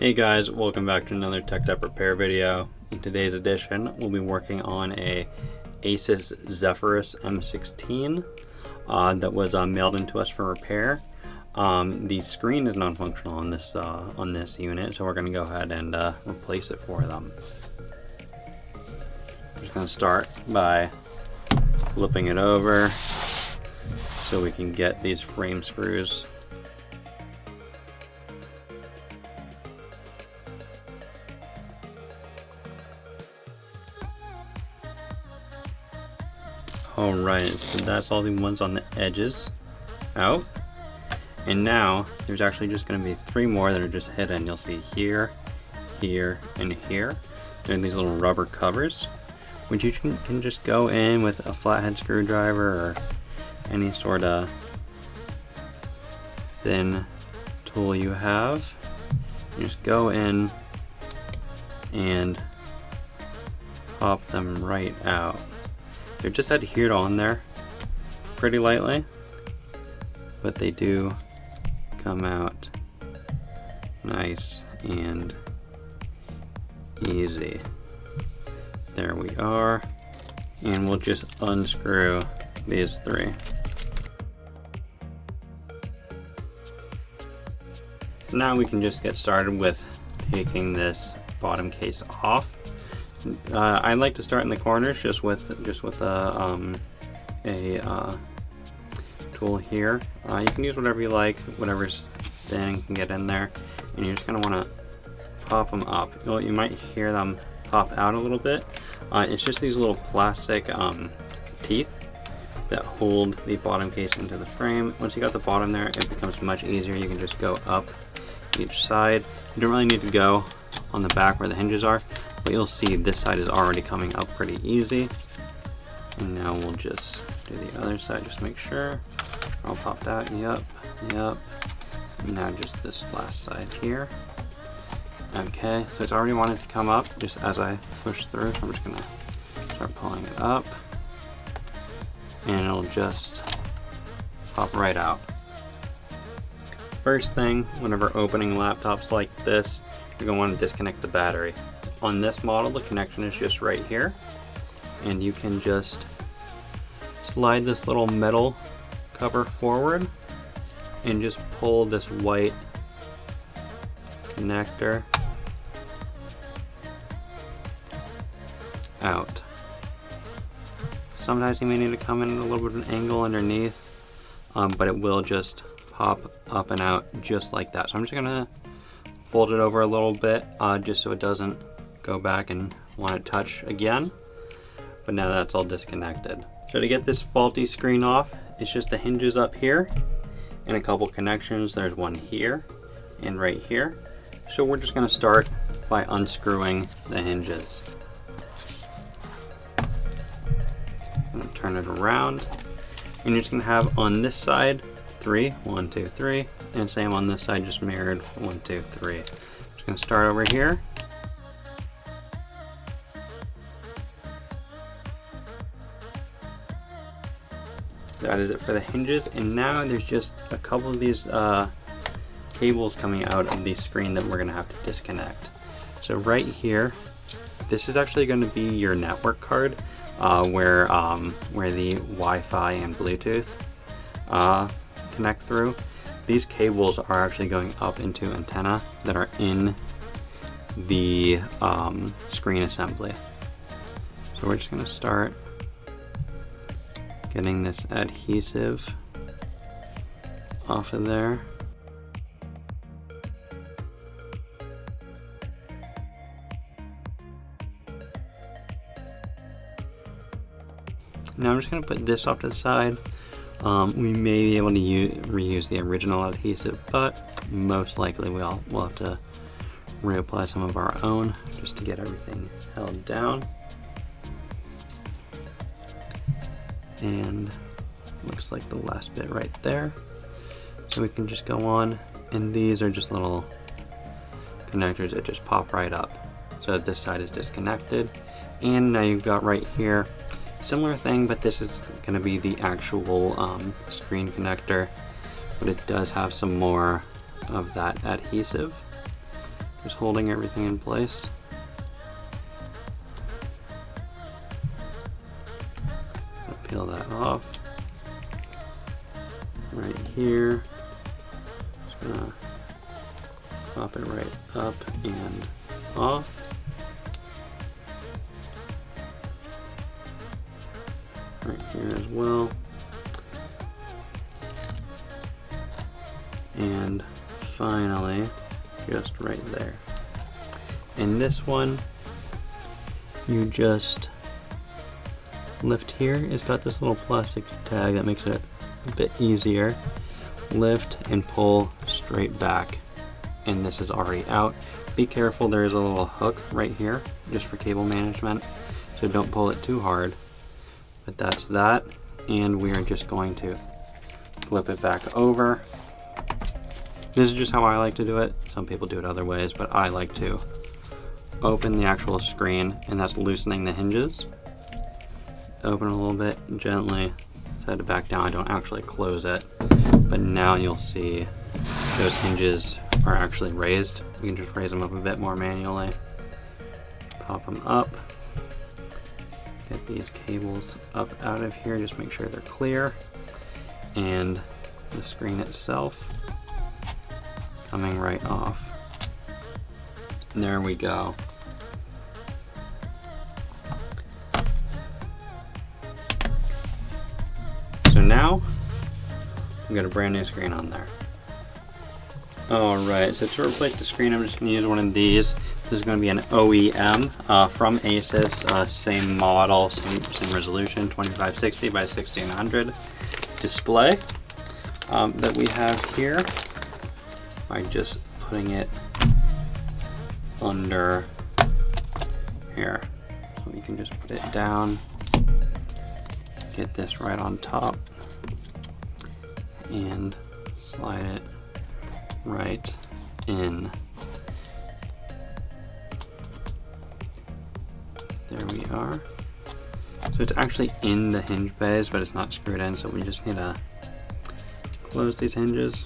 Hey guys, welcome back to another TEKDEP repair video. In today's edition, we'll be working on a ASUS Zephyrus M16 that was mailed into us for repair. The screen is non-functional on this unit, so we're going to go ahead and replace it for them. I'm just going to start by flipping it over so we can get these frame screws. Alright, so that's all the ones on the edges out. And now there's actually just going to be 3 more that are just hidden. You'll see here, here, and here. They're these little rubber covers, which you can just go in with a flathead screwdriver or any sort of thin tool you have. You just go in and pop them right out. They're just adhered on there pretty lightly, but they do come out nice and easy. There we are, and we'll just unscrew these 3. So now we can just get started with taking this bottom case off. I like to start in the corners just with a tool here. You can use whatever you like, whatever's thin can get in there, and you're just gonna want to pop them up. You might hear them pop out a little bit. It's just these little plastic teeth that hold the bottom case into the frame. Once you got the bottom there, it becomes much easier. You can just go up each side. You don't really need to go on the back where the hinges are, but you'll see this side is already coming up pretty easy. And now we'll just do the other side, just make sure. All popped out, yep. And now just this last side here. Okay, so it's already wanted to come up just as I push through, so I'm just gonna start pulling it up. And it'll just pop right out. First thing, whenever opening laptops like this, you're gonna want to disconnect the battery. On this model, the connection is just right here, and you can just slide this little metal cover forward and just pull this white connector out. Sometimes you may need to come in at a little bit of an angle underneath, but it will just pop up and out just like that. So I'm just gonna fold it over a little bit just so it doesn't go back and want to touch again. But now that's all disconnected. So to get this faulty screen off, it's just the hinges up here and a couple connections. There's one here and right here. So we're just going to start by unscrewing the hinges. I'm going to turn it around, and you're just going to have on this side 3, 1, 2, 3, and same on this side, just mirrored 1, 2, 3. Just going to start over here. That is it for the hinges, and now there's just a couple of these cables coming out of the screen that we're going to have to disconnect. So right here, this is actually going to be your network card, where the Wi-Fi and Bluetooth connect through. These cables are actually going up into antenna that are in the screen assembly. So we're just going to start getting this adhesive off of there. Now I'm just going to put this off to the side. We may be able to reuse the original adhesive, but most likely we'll have to reapply some of our own just to get everything held down. And looks like the last bit right there. So we can just go on, and these are just little connectors that just pop right up. So this side is disconnected, and now you've got right here similar thing, but this is going to be the actual screen connector, but it does have some more of that adhesive. just holding everything in place. I'll peel that off. Right here, just gonna pop it right up and off. Right here as well. And finally, just right there. And this one, you just lift here. It's got this little plastic tag that makes it a bit easier. Lift and pull straight back. And this is already out. Be careful, there is a little hook right here just for cable management, so don't pull it too hard. But that's that, and we are just going to flip it back over. This is just how I like to do it. Some people do it other ways, but I like to open the actual screen, and that's loosening the hinges. Open it a little bit, gently set it back down. I don't actually close it, but now you'll see those hinges are actually raised. You can just raise them up a bit more manually. Pop them up. Get these cables up out of here, just make sure they're clear. And the screen itself coming right off. And there we go. So now, I've got a brand new screen on there. Alright, so to replace the screen, I'm just going to use one of these. This is going to be an OEM from ASUS, same model, same resolution, 2560 by 1600 display that we have here by just putting it under here. So you can just put it down, get this right on top, and slide it right in. There we are. So it's actually in the hinge bays, but it's not screwed in, so we just need to close these hinges.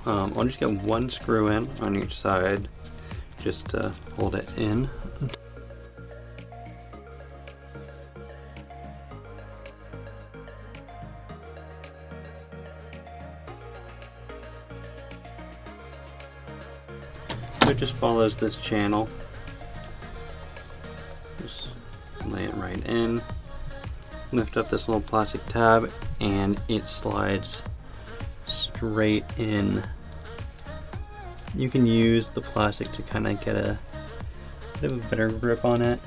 I'll just get one screw in on each side just to hold it in. So it just follows this channel. Just lay it right in. Lift up this little plastic tab and it slides straight in. You can use the plastic to kind of get a bit of a better grip on it,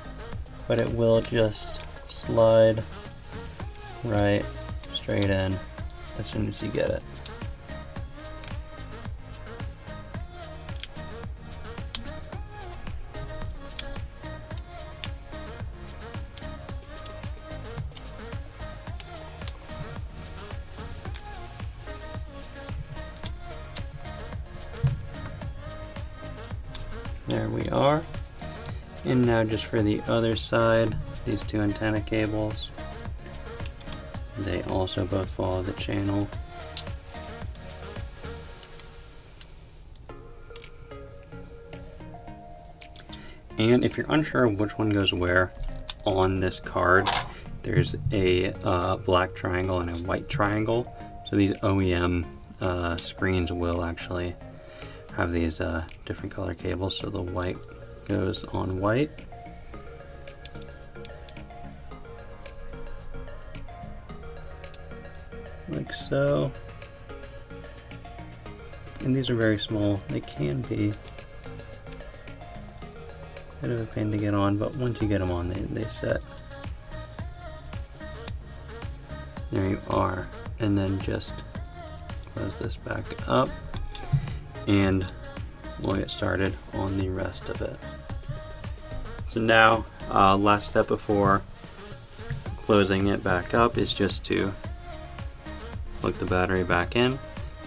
but it will just slide right straight in as soon as you get it. There we are. And now just for the other side, these two antenna cables, they also both follow the channel. And if you're unsure of which one goes where on this card, there's a black triangle and a white triangle. So these OEM screens will actually have these different color cables, so the white goes on white. Like so. And these are very small. They can be a bit of a pain to get on, but once you get them on, they set. There you are. And then just close this back up, and we'll get started on the rest of it. So now, last step before closing it back up is just to plug the battery back in.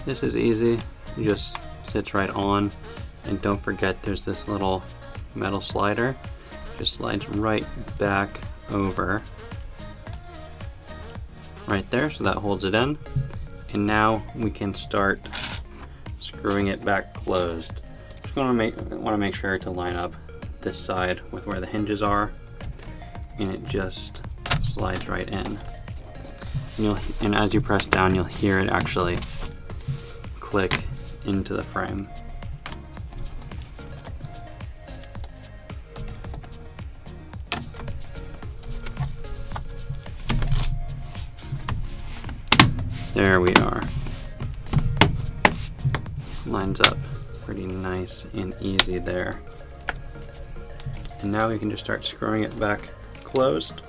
This is easy, it just sits right on, and don't forget there's this little metal slider, just slides right back over right there, so that holds it in. And now we can start screwing it back closed. Just want to make sure to line up this side with where the hinges are, and it just slides right in. And as you press down, you'll hear it actually click into the frame. There we are. Lines up pretty nice and easy there. And now we can just start screwing it back closed.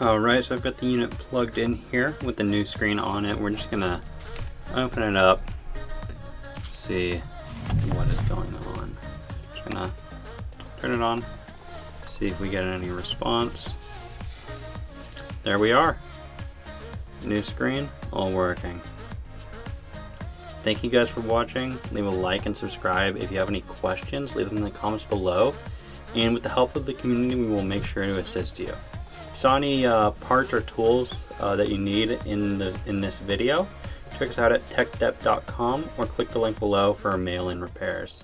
Alright, so I've got the unit plugged in here with the new screen on it. We're just gonna open it up, see what is going on. Just gonna turn it on, see if we get any response. There we are. New screen, all working. Thank you guys for watching. Leave a like and subscribe. If you have any questions, leave them in the comments below. And with the help of the community, we will make sure to assist you. If you saw any parts or tools that you need in this video, check us out at TEKDEP.com or click the link below for mail-in repairs.